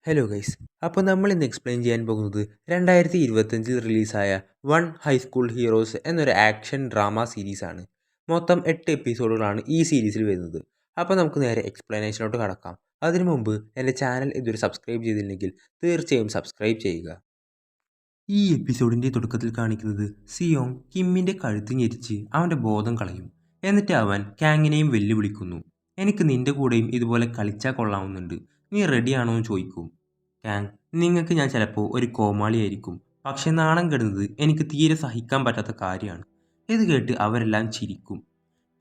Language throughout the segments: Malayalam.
Hello guys. അപ്പോൾ നമ്മൾ ഇന്ന് എക്സ്പ്ലെയിൻ ചെയ്യാൻ പോകുന്നത് 2025 റിലീസായ വൺ ഹൈസ്കൂൾ ഹീറോസ് എന്നൊരു ആക്ഷൻ ഡ്രാമ സീരീസാണ്. മൊത്തം 8 എപ്പിസോഡുകളാണ് ഈ സീരീസിൽ വരുന്നത്. അപ്പോൾ നമുക്ക് നേരെ എക്സ്പ്ലനേഷനോട്ട് കടക്കാം. അതിനു മുമ്പ് എൻ്റെ ചാനൽ ഇതുവരെ സബ്സ്ക്രൈബ് ചെയ്തില്ലെങ്കിൽ തീർച്ചയായും സബ്സ്ക്രൈബ് ചെയ്യുക. ഈ എപ്പിസോഡിൻ്റെ തുടക്കത്തിൽ കാണിക്കുന്നത് സിയോങ് കിമ്മിൻ്റെ കഴുത്ത് ഞെരിച്ച് അവൻ്റെ ബോധം കളയും. എന്നിട്ട് അവൻ കാങ്ങിനെയും വെല്ലുവിളിക്കുന്നു. എനിക്ക് നിൻ്റെ കൂടെയും ഇതുപോലെ കളിച്ചാൽ കൊള്ളാവുന്നുണ്ട്, നീ റെഡിയാണോ എന്ന് ചോദിക്കും. കാങ്, നിങ്ങൾക്ക് ഞാൻ ചിലപ്പോൾ ഒരു കോമാളിയായിരിക്കും, പക്ഷെ നാണം കെടുന്നത് എനിക്ക് തീരെ സഹിക്കാൻ പറ്റാത്ത കാര്യമാണ്. ഇത് കേട്ട് അവരെല്ലാം ചിരിക്കും.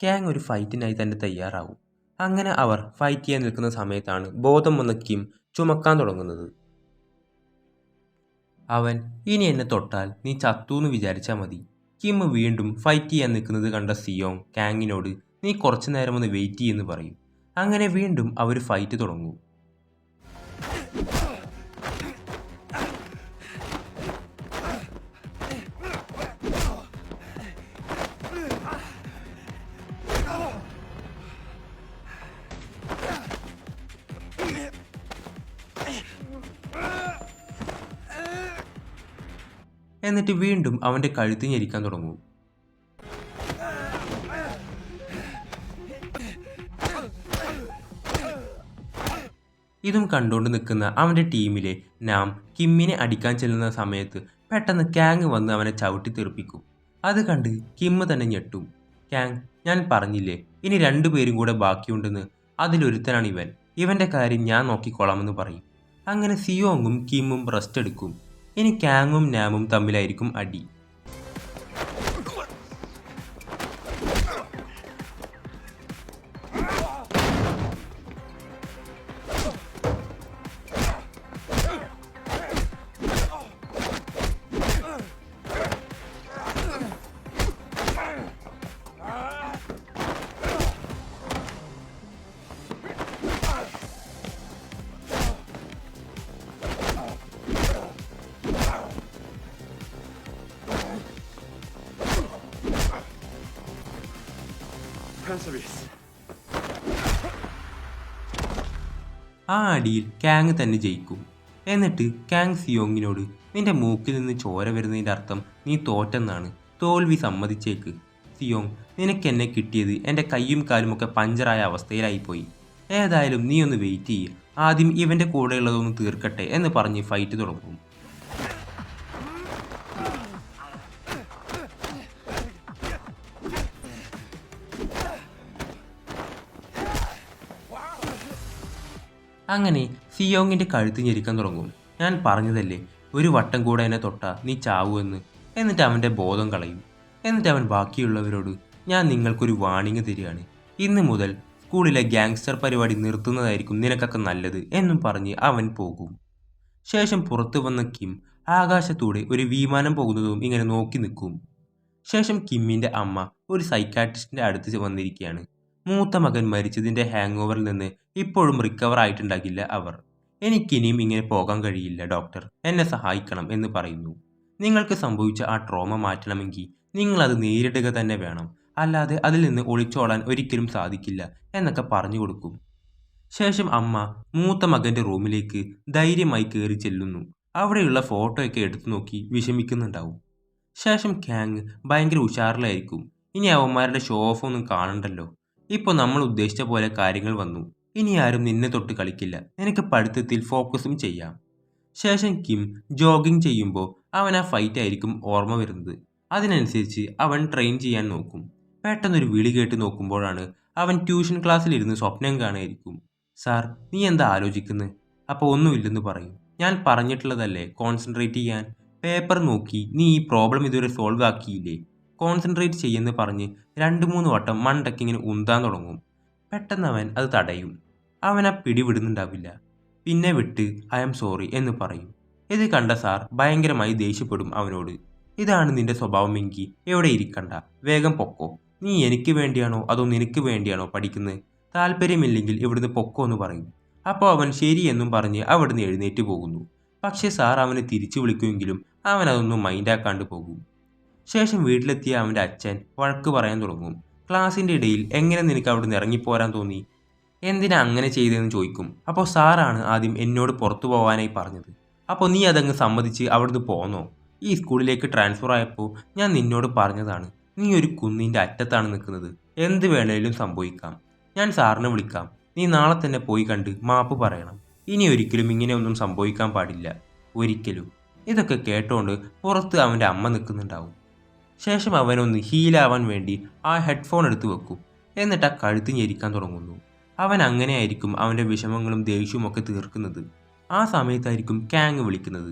കാങ് ഒരു ഫൈറ്റിനായി തന്നെ തയ്യാറാവും. അങ്ങനെ അവർ ഫൈറ്റ് ചെയ്യാൻ നിൽക്കുന്ന സമയത്താണ് ബോധം വന്ന കിം ചുമക്കാൻ തുടങ്ങുന്നത്. അവൻ, ഇനി എന്നെ തൊട്ടാൽ നീ ചത്തൂന്ന് വിചാരിച്ചാൽ മതി. കിം വീണ്ടും ഫൈറ്റ് ചെയ്യാൻ നിൽക്കുന്നത് കണ്ട സിയോങ് കാങ്ങിനോട് നീ കുറച്ചു നേരം ഒന്ന് വെയിറ്റ് ചെയ്യുമെന്ന് പറയും. അങ്ങനെ വീണ്ടും അവർ ഫൈറ്റ് തുടങ്ങും. എന്നിട്ട് വീണ്ടും അവൻ്റെ കഴുത്ത് ഞെരിക്കാൻ തുടങ്ങും. ഇതും കണ്ടുകൊണ്ട് നിൽക്കുന്ന അവൻ്റെ ടീമിലെ നാം കിമ്മിനെ അടിക്കാൻ ചെല്ലുന്ന സമയത്ത് പെട്ടെന്ന് കാങ് വന്ന് അവനെ ചവിട്ടി തെറിപ്പിക്കും. അത് കണ്ട് കിം തന്നെ ഞെട്ടും. കാങ്, ഞാൻ പറഞ്ഞില്ലേ ഇനി 2 പേരും കൂടെ ബാക്കിയുണ്ടെന്ന്, അതിലൊരുത്തനാണ് ഇവൻ, ഇവൻ്റെ കാര്യം ഞാൻ നോക്കിക്കോളാമെന്ന് പറയും. അങ്ങനെ സിയോങ്ങും കിമ്മും റെസ്റ്റ് എടുക്കും. ഇനി കാങ്ങും നാമും തമ്മിലായിരിക്കും അടി. ആ അടിയിൽ കാങ് തന്നെ ജയിക്കും. എന്നിട്ട് കാങ് സിയോങ്ങിനോട് നിന്റെ മൂക്കിൽ നിന്ന് ചോര വരുന്നതിൻ്റെ അർത്ഥം നീ തോറ്റെന്നാണ്, തോൽവി സമ്മതിച്ചേക്ക്. സിയോങ്, നിനക്കെന്നെ കിട്ടിയത് എൻ്റെ കയ്യും കാലുമൊക്കെ പഞ്ചറായ അവസ്ഥയിലായിപ്പോയി. ഏതായാലും നീ ഒന്ന് വെയിറ്റ് ചെയ്യ്, ആദ്യം ഇവൻ്റെ കൂടെയുള്ളതൊന്ന് തീർക്കട്ടെ എന്ന് പറഞ്ഞ് ഫൈറ്റ് തുടങ്ങും. അങ്ങനെ സിയോങ്ങിൻ്റെ കഴുത്ത് ഞെരിക്കാൻ തുടങ്ങും. ഞാൻ പറഞ്ഞതല്ലേ ഒരു വട്ടം കൂടെ എന്നെ തൊട്ടാ നീ ചാവുമെന്ന്. എന്നിട്ട് അവൻ്റെ ബോധം കളയും. എന്നിട്ട് അവൻ ബാക്കിയുള്ളവരോട് ഞാൻ നിങ്ങൾക്കൊരു വാണിംഗ് തരികയാണ്, ഇന്ന് മുതൽ സ്കൂളിലെ ഗ്യാങ്സ്റ്റർ പരിപാടി നിർത്തുന്നതായിരിക്കും നിനക്കൊക്കെ നല്ലത് എന്നും പറഞ്ഞ് അവൻ പോകും. ശേഷം പുറത്തു വന്ന കിം ആകാശത്തൂടെ ഒരു വിമാനം പോകുന്നതും ഇങ്ങനെ നോക്കി നിൽക്കും. ശേഷം കിമ്മിൻ്റെ അമ്മ ഒരു സൈക്കാട്രിസ്റ്റിൻ്റെ അടുത്ത് വന്നിരിക്കുകയാണ്. മൂത്ത മകൻ മരിച്ചതിൻ്റെ ഹാങ് ഓവറിൽ നിന്ന് ഇപ്പോഴും റിക്കവർ ആയിട്ടുണ്ടാകില്ല അവർ. എനിക്കിനിയും ഇങ്ങനെ പോകാൻ കഴിയില്ല ഡോക്ടർ, എന്നെ സഹായിക്കണം എന്ന് പറയുന്നു. നിങ്ങൾക്ക് സംഭവിച്ച ആ ട്രോമ മാറ്റണമെങ്കിൽ നിങ്ങളത് നേരിടുക തന്നെ വേണം, അല്ലാതെ അതിൽ നിന്ന് ഒളിച്ചോടാൻ ഒരിക്കലും സാധിക്കില്ല എന്നൊക്കെ പറഞ്ഞു കൊടുക്കും. ശേഷം അമ്മ മൂത്ത മകൻ്റെ റൂമിലേക്ക് ധൈര്യമായി കയറി ചെല്ലുന്നു. അവിടെയുള്ള ഫോട്ടോയൊക്കെ എടുത്തു നോക്കി വിഷമിക്കുന്നുണ്ടാവും. ശേഷം കാങ് ഭയങ്കര ഉഷാറിലായിരിക്കും. ഇനി അവന്മാരുടെ ഷോ ഓഫ് ഒന്നും കാണണ്ടല്ലോ, ഇപ്പോൾ നമ്മൾ ഉദ്ദേശിച്ച പോലെ കാര്യങ്ങൾ വന്നു, ഇനി ആരും നിന്നെ തൊട്ട് കളിക്കില്ല, നിനക്ക് പഠിത്തത്തിൽ ഫോക്കസും ചെയ്യാം. ശേഷം കിം ജോഗിങ് ചെയ്യുമ്പോൾ അവൻ ആ ഫൈറ്റ് ആയിരിക്കും ഓർമ്മ വരുന്നത്. അതിനനുസരിച്ച് അവൻ ട്രെയിൻ ചെയ്യാൻ നോക്കും. പെട്ടെന്നൊരു വിളി കേട്ട് നോക്കുമ്പോഴാണ് അവൻ ട്യൂഷൻ ക്ലാസ്സിലിരുന്ന് സ്വപ്നം കാണുമായിരിക്കും. സാർ, നീ എന്താ ആലോചിക്കുന്നത്? അപ്പോൾ ഒന്നുമില്ലെന്ന് പറയും. ഞാൻ പറഞ്ഞിട്ടുള്ളതല്ലേ കോൺസെൻട്രേറ്റ് ചെയ്യാൻ. പേപ്പർ നോക്കി നീ ഈ പ്രോബ്ലം ഇതുവരെ സോൾവ് ആക്കിയില്ലേ, കോൺസെൻട്രേറ്റ് ചെയ്യുമെന്ന് പറഞ്ഞ് 2-3 വട്ടം മണ്ടക്കിങ്ങനെ ഉന്താൻ തുടങ്ങും. പെട്ടെന്ന് അവൻ അത് തടയും. അവൻ ആ പിടിവിടുന്നുണ്ടാവില്ല. പിന്നെ വിട്ട് ഐ ആം സോറി എന്ന് പറയും. ഇത് കണ്ട സാർ ഭയങ്കരമായി ദേഷ്യപ്പെടും അവനോട്. ഇതാണ് നിന്റെ സ്വഭാവമെങ്കിൽ എവിടെ ഇരിക്കണ്ട, വേഗം പൊക്കോ. നീ എനിക്ക് വേണ്ടിയാണോ അതോ നിനക്ക് വേണ്ടിയാണോ പഠിക്കുന്നത്? താല്പര്യമില്ലെങ്കിൽ ഇവിടുന്ന് പൊക്കോ എന്ന് പറയും. അപ്പോൾ അവൻ ശരി എന്നും പറഞ്ഞ് അവിടുന്ന് എഴുന്നേറ്റ് പോകുന്നു. പക്ഷേ സാർ അവനെ തിരിച്ചു വിളിക്കുമെങ്കിലും അവൻ അതൊന്നും മൈൻഡാക്കാണ്ട് പോകും. ശേഷം വീട്ടിലെത്തിയ അവൻ്റെ അച്ഛൻ വഴക്ക് പറയാൻ തുടങ്ങും. ക്ലാസ്സിൻ്റെ ഇടയിൽ എങ്ങനെ നിനക്ക് അവിടുന്ന് ഇറങ്ങിപ്പോരാൻ തോന്നി? എന്തിനാ അങ്ങനെ ചെയ്തതെന്ന് ചോദിക്കും. അപ്പോൾ സാറാണ് ആദ്യം എന്നോട് പുറത്തു പോകാനായി പറഞ്ഞത്. അപ്പോൾ നീ അതങ്ങ് സമ്മതിച്ച് അവിടുന്ന് പോന്നോ? ഈ സ്കൂളിലേക്ക് ട്രാൻസ്ഫർ ആയപ്പോൾ ഞാൻ നിന്നോട് പറഞ്ഞതാണ്, നീ ഒരു കുന്നിൻ്റെ അറ്റത്താണ് നിൽക്കുന്നത്, എന്ത് വേണേലും സംഭവിക്കാം. ഞാൻ സാറിനെ വിളിക്കാം, നീ നാളെ തന്നെ പോയി കണ്ട് മാപ്പ് പറയണം. ഇനി ഒരിക്കലും ഇങ്ങനെയൊന്നും സംഭവിക്കാൻ പാടില്ല, ഒരിക്കലും. ഇതൊക്കെ കേട്ടോണ്ട് പുറത്ത് അവൻ്റെ അമ്മ നിൽക്കുന്നുണ്ടാവും. ശേഷം അവനൊന്ന് ഹീലാവാൻ വേണ്ടി ആ ഹെഡ്ഫോൺ എടുത്ത് വെക്കും. എന്നിട്ട് ആ കഴുത്ത് ഞെരിക്കാൻ തുടങ്ങുന്നു. അവൻ അങ്ങനെയായിരിക്കും അവൻ്റെ വിഷമങ്ങളും ദേഷ്യവും ഒക്കെ തീർക്കുന്നത്. ആ സമയത്തായിരിക്കും കാങ് വിളിക്കുന്നത്.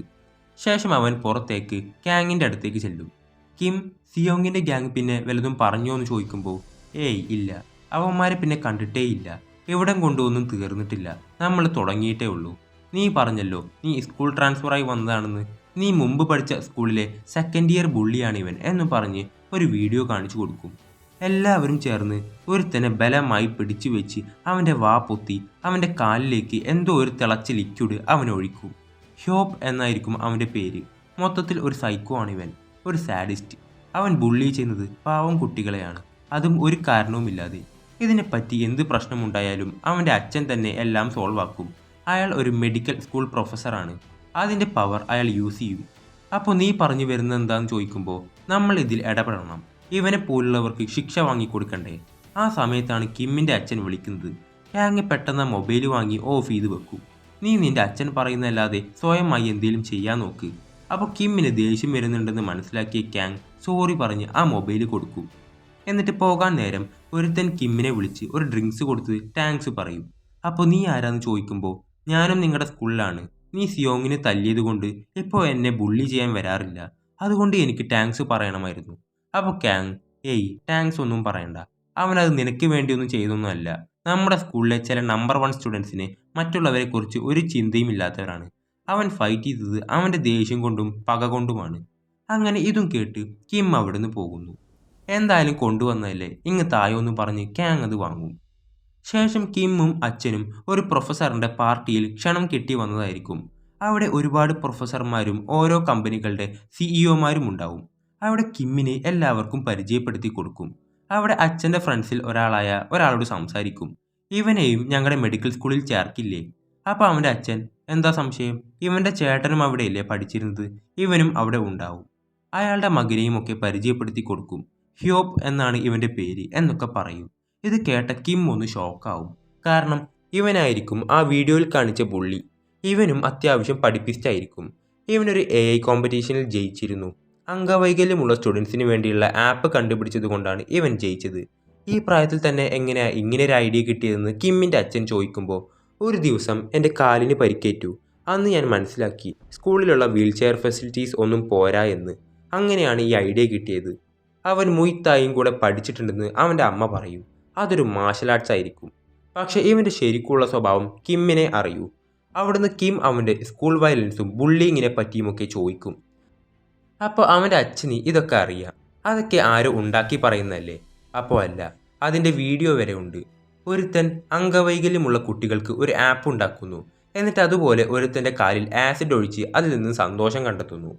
ശേഷം അവൻ പുറത്തേക്ക് കാങ്ങിൻ്റെ അടുത്തേക്ക് ചെല്ലും. കിം, സിയോങ്ങിൻ്റെ ഗ്യാങ് പിന്നെ വല്ലതും പറഞ്ഞോ എന്ന് ചോദിക്കുമ്പോൾ, ഏയ് ഇല്ല, അവന്മാരെ പിന്നെ കണ്ടിട്ടേ ഇല്ല, എവിടം കൊണ്ടൊന്നും തീർന്നിട്ടില്ല, നമ്മൾ തുടങ്ങിയിട്ടേ ഉള്ളൂ. നീ പറഞ്ഞല്ലോ നീ സ്കൂൾ ട്രാൻസ്ഫറായി വന്നതാണെന്ന്, നീ മുമ്പ് പഠിച്ച സ്കൂളിലെ സെക്കൻഡ് ഇയർ ബുള്ളിയാണിവൻ എന്ന് പറഞ്ഞ് ഒരു വീഡിയോ കാണിച്ചു കൊടുക്കും. എല്ലാവരും ചേർന്ന് ഒരുത്തനെ ബലമായി പിടിച്ചു വെച്ച് അവൻ്റെ വാ പൊത്തി അവൻ്റെ കാലിലേക്ക് എന്തോ ഒരു തിളച്ച ലിക്വിഡ് അവനൊഴിക്കും. ഹ്യോപ്പ് എന്നായിരിക്കും അവൻ്റെ പേര്. മൊത്തത്തിൽ ഒരു സൈക്കോ ആണിവൻ, ഒരു സാഡിസ്റ്റ്. അവൻ ബുള്ളി ചെയ്യുന്നത് പാവം കുട്ടികളെയാണ്, അതും ഒരു കാരണവുമില്ലാതെ. ഇതിനെപ്പറ്റി എന്ത് പ്രശ്നമുണ്ടായാലും അവൻ്റെ അച്ഛൻ തന്നെ എല്ലാം സോൾവ് ആക്കും. അയാൾ ഒരു മെഡിക്കൽ സ്കൂൾ പ്രൊഫസറാണ്. അതിൻ്റെ പവർ അയാൾ യൂസ് ചെയ്യും. അപ്പോൾ നീ പറഞ്ഞു വരുന്നത് എന്താണെന്ന് ചോദിക്കുമ്പോൾ, നമ്മൾ ഇതിൽ ഇടപെടണം, ഇവനെ പോലുള്ളവർക്ക് ശിക്ഷ വാങ്ങിക്കൊടുക്കണ്ടേ. ആ സമയത്താണ് കിമ്മിൻ്റെ അച്ഛൻ വിളിക്കുന്നത്. യാങ് പെട്ടെന്ന് മൊബൈൽ വാങ്ങി ഓഫ് ചെയ്ത് വെക്കും. നീ നിന്റെ അച്ഛൻ പറയുന്നതല്ലാതെ സ്വയമായി എന്തെങ്കിലും ചെയ്യാൻ നോക്ക്. അപ്പോൾ കിമ്മിന് ദേഷ്യം വരുന്നുണ്ടെന്ന് മനസ്സിലാക്കിയ ക്യാങ് സോറി പറഞ്ഞ് ആ മൊബൈൽ കൊടുക്കും. എന്നിട്ട് പോകാൻ നേരം ഒരുത്തൻ കിമ്മിനെ വിളിച്ച് ഒരു ഡ്രിങ്ക്സ് കൊടുത്ത് താങ്ക്സ് പറയും. അപ്പോൾ നീ ആരാന്ന് ചോദിക്കുമ്പോൾ, ഞാനും നിങ്ങളുടെ സ്കൂളിലാണ്, നീ സിയോങ്ങിനെ തല്ലിയത് കൊണ്ട് ഇപ്പോൾ എന്നെ ബുള്ളി ചെയ്യാൻ വരാറില്ല, അതുകൊണ്ട് എനിക്ക് താങ്ക്സ് പറയണമായിരുന്നു. അപ്പോൾ ക്യാങ്, ഏയ് താങ്ക്സ് ഒന്നും പറയണ്ട, അവനത് നിനക്ക് വേണ്ടിയൊന്നും ചെയ്തൊന്നുമല്ല. നമ്മുടെ സ്കൂളിലെ ചില നമ്പർ 1 സ്റ്റുഡൻസിന് മറ്റുള്ളവരെക്കുറിച്ച് ഒരു ചിന്തയും ഇല്ലാത്തവരാണ്. അവൻ ഫൈറ്റ് ചെയ്തത് അവൻ്റെ ദേഷ്യം കൊണ്ടും പക കൊണ്ടുമാണ്. അങ്ങനെ ഇതും കേട്ട് കിം അവിടുന്ന് പോകുന്നു. എന്തായാലും കൊണ്ടുവന്നതല്ലേ, ഇങ്ങ് തായോന്ന് പറഞ്ഞ് ക്യാങ് അത് വാങ്ങും. ശേഷം കിമ്മും അച്ഛനും ഒരു പ്രൊഫസറിൻ്റെ പാർട്ടിയിൽ ക്ഷണം കിട്ടി വന്നതായിരിക്കും. അവിടെ ഒരുപാട് പ്രൊഫസർമാരും ഓരോ കമ്പനികളുടെ സിഇഒമാരും ഉണ്ടാവും. അവിടെ കിമ്മിനെ എല്ലാവർക്കും പരിചയപ്പെടുത്തി കൊടുക്കും. അവിടെ അച്ഛൻ്റെ ഫ്രണ്ട്സിൽ ഒരാളായ ഒരാളോട് സംസാരിക്കും. ഇവനെയും ഞങ്ങളുടെ മെഡിക്കൽ സ്കൂളിൽ ചേർക്കില്ലേ? അപ്പോൾ അവൻ്റെ അച്ഛൻ, എന്താ സംശയം, ഇവൻ്റെ ചേട്ടനും അവിടെയല്ലേ പഠിച്ചിരുന്നത്, ഇവനും അവിടെ ഉണ്ടാവും. അയാളുടെ മകനെയും ഒക്കെ പരിചയപ്പെടുത്തി കൊടുക്കും. ഹ്യോപ്പ് എന്നാണ് ഇവൻ്റെ പേര് എന്നൊക്കെ പറയും. ഇത് കേട്ട കിം ഒന്ന് ഷോക്കാവും. കാരണം ഇവനായിരിക്കും ആ വീഡിയോയിൽ കാണിച്ച ബുള്ളി. ഇവനും അത്യാവശ്യം പഠിപ്പിസ്റ്റായിരിക്കും. ഇവനൊരു AI കോമ്പറ്റീഷനിൽ ജയിച്ചിരുന്നു. അംഗവൈകല്യമുള്ള സ്റ്റുഡൻസിന് വേണ്ടിയുള്ള ആപ്പ് കണ്ടുപിടിച്ചത് കൊണ്ടാണ് ഇവൻ ജയിച്ചത്. ഈ പ്രായത്തിൽ തന്നെ എങ്ങനെയാ ഇങ്ങനെ ഒരു ഐഡിയ കിട്ടിയതെന്ന് കിമ്മിൻ്റെ അച്ഛൻ ചോദിക്കുമ്പോൾ, ഒരു ദിവസം എൻ്റെ കാലിന് പരിക്കേറ്റു. അന്ന് ഞാൻ മനസ്സിലാക്കി സ്കൂളിലുള്ള വീൽചെയർ ഫെസിലിറ്റീസ് ഒന്നും പോരാ എന്ന്. അങ്ങനെയാണ് ഈ ഐഡിയ കിട്ടിയത്. അവൻ മുയ്ത്തായും കൂടെ പഠിച്ചിട്ടുണ്ടെന്ന് അവൻ്റെ അമ്മ പറയും. അതൊരു മാർഷൽ ആർട്സ് ആയിരിക്കും. പക്ഷേ ഇവൻ്റെ ശരിക്കുള്ള സ്വഭാവം കിമ്മിനെ അറിയൂ. അവിടുന്ന് കിം അവൻ്റെ സ്കൂൾ വയലൻസും ബുള്ളിങ്ങിനെ പറ്റിയുമൊക്കെ ചോദിക്കും. അപ്പോൾ അവൻ്റെ അച്ഛന് ഇതൊക്കെ അറിയാം. അതൊക്കെ ആരോ ഉണ്ടാക്കി പറയുന്നതല്ലേ? അപ്പോൾ അല്ല, അതിൻ്റെ വീഡിയോ വരെ ഉണ്ട്. ഒരുത്തൻ അംഗവൈകല്യമുള്ള കുട്ടികൾക്ക് ഒരു ആപ്പ് ഉണ്ടാക്കുന്നു. എന്നിട്ട് അതുപോലെ ഒരുത്തൻ്റെ കാലിൽ ആസിഡ് ഒഴിച്ച് അതിൽ നിന്ന് സന്തോഷം കണ്ടെത്തുന്നു.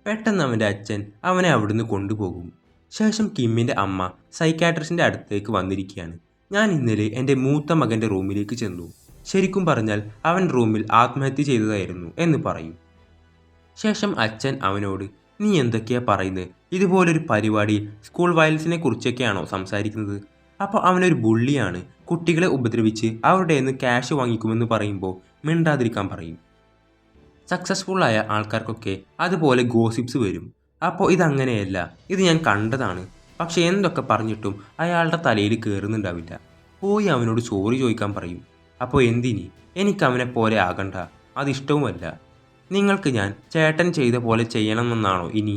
പെട്ടെന്ന് അവൻ്റെ അച്ഛൻ അവനെ അവിടുന്ന് കൊണ്ടുപോകും. ശേഷം കിമ്മിൻ്റെ അമ്മ സൈക്കാട്രിസ്റ്റിൻ്റെ അടുത്തേക്ക് വന്നിരിക്കുകയാണ്. ഞാൻ ഇന്നലെ എൻ്റെ മൂത്ത മകൻ്റെ റൂമിലേക്ക് ചെന്നു. ശരിക്കും പറഞ്ഞാൽ അവൻ റൂമിൽ ആത്മഹത്യ ചെയ്തതായിരുന്നു എന്ന് പറയും. ശേഷം അച്ഛൻ അവനോട്, നീ എന്തൊക്കെയാ പറയുന്നത്? ഇതുപോലൊരു പരിപാടി സ്കൂൾ വയലൻസിനെ കുറിച്ചൊക്കെയാണോ സംസാരിക്കുന്നത്? അപ്പോൾ അവനൊരു ബുള്ളിയാണ്, കുട്ടികളെ ഉപദ്രവിച്ച് അവരുടെ നിന്ന് ക്യാഷ് വാങ്ങിക്കുമെന്ന് പറയുമ്പോൾ മിണ്ടാതിരിക്കാൻ പറയും. സക്സസ്ഫുള്ളായ ആൾക്കാർക്കൊക്കെ അതുപോലെ ഗോസിപ്സ് വരും. അപ്പോൾ ഇതങ്ങനെയല്ല, ഇത് ഞാൻ കണ്ടതാണ്. പക്ഷെ എന്തൊക്കെ പറഞ്ഞിട്ടും അയാളുടെ തലയിൽ കയറുന്നുണ്ടാവില്ല. പോയി അവനോട് സോറി ചോദിക്കാൻ പറയും. അപ്പോൾ എന്തിനി, എനിക്ക് അവനെ പോലെ ആകണ്ട, അതിഷ്ടവുമല്ല. നിങ്ങൾക്ക് ഞാൻ ചേട്ടൻ ചെയ്ത പോലെ ചെയ്യണമെന്നാണോ ഇനി?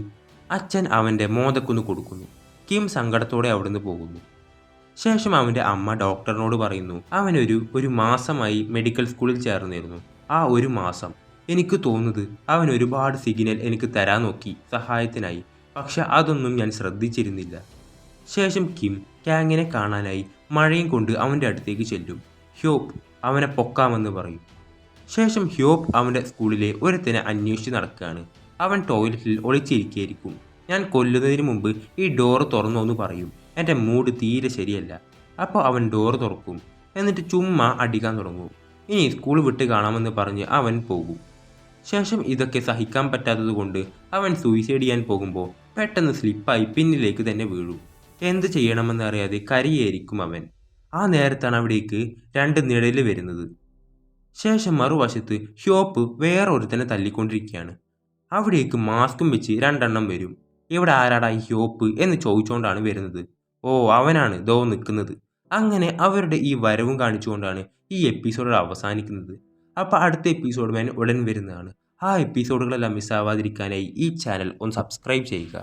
അച്ഛൻ അവൻ്റെ മോതക്കൊന്ന് കൊടുക്കുന്നു. കിം സങ്കടത്തോടെ അവിടുന്ന് പോകുന്നു. ശേഷം അവൻ്റെ അമ്മ ഡോക്ടറിനോട് പറയുന്നു, അവനൊരു മാസമായി മെഡിക്കൽ സ്കൂളിൽ ചേർന്നിരുന്നു. ആ ഒരു മാസം എനിക്ക് തോന്നുന്നത് അവൻ ഒരുപാട് സിഗ്നൽ എനിക്ക് തരാൻ നോക്കി സഹായത്തിനായി, പക്ഷെ അതൊന്നും ഞാൻ ശ്രദ്ധിച്ചിരുന്നില്ല. ശേഷം കിം കാങ്ങിനെ കാണാനായി മഴയും കൊണ്ട് അവൻ്റെ അടുത്തേക്ക് ചെല്ലും. ഹ്യോപ്പ് അവനെ പൊക്കാമെന്ന് പറയും. ശേഷം ഹ്യോപ്പ് അവൻ്റെ സ്കൂളിലെ ഒരുത്തനെ അന്വേഷിച്ച് നടക്കുകയാണ്. അവൻ ടോയ്ലറ്റിൽ ഒളിച്ചിരിക്കുകയായിരിക്കും. ഞാൻ കൊല്ലുന്നതിന് മുമ്പ് ഈ ഡോറ് തുറന്നോന്ന് പറയും. എൻ്റെ മൂഡ് തീരെ ശരിയല്ല. അപ്പോൾ അവൻ ഡോറ് തുറക്കും. എന്നിട്ട് ചുമ്മാ അടിക്കാൻ തുടങ്ങും. ഇനി സ്കൂൾ വിട്ട് കാണാമെന്ന് പറഞ്ഞ് അവൻ പോകും. ശേഷം ഇതൊക്കെ സഹിക്കാൻ പറ്റാത്തതുകൊണ്ട് അവൻ സൂയിസൈഡ് ചെയ്യാൻ പോകുമ്പോൾ പെട്ടെന്ന് സ്ലിപ്പായി പിന്നിലേക്ക് തന്നെ വീഴും. എന്ത് ചെയ്യണമെന്ന് അറിയാതെ കരയായിരിക്കും അവൻ. ആ നേരത്താണ് അവിടേക്ക് 2 നിഴല് വരുന്നത്. ശേഷം മറുവശത്ത് ഷോപ്പ് വേറെ ഒരുത്തനെ തല്ലിക്കൊണ്ടിരിക്കുകയാണ്. അവിടേക്ക് മാസ്കും വെച്ച് 2 വരും. ഇവിടെ ആരാടാ ഈ ഷോപ്പ് എന്ന് ചോദിച്ചുകൊണ്ടാണ് വരുന്നത്. ഓ, അവനാണ് ദോ നിൽക്കുന്നത്. അങ്ങനെ അവരുടെ ഈ വരവും കാണിച്ചുകൊണ്ടാണ് ഈ എപ്പിസോഡ് അവസാനിക്കുന്നത്. അപ്പോൾ അടുത്ത എപ്പിസോഡ് ഉടൻ വരുന്നതാണ്. ആ എപ്പിസോഡുകളെല്ലാം മിസ്സാവാതിരിക്കാനായി ഈ ചാനൽ ഒന്ന് സബ്സ്ക്രൈബ് ചെയ്യുക.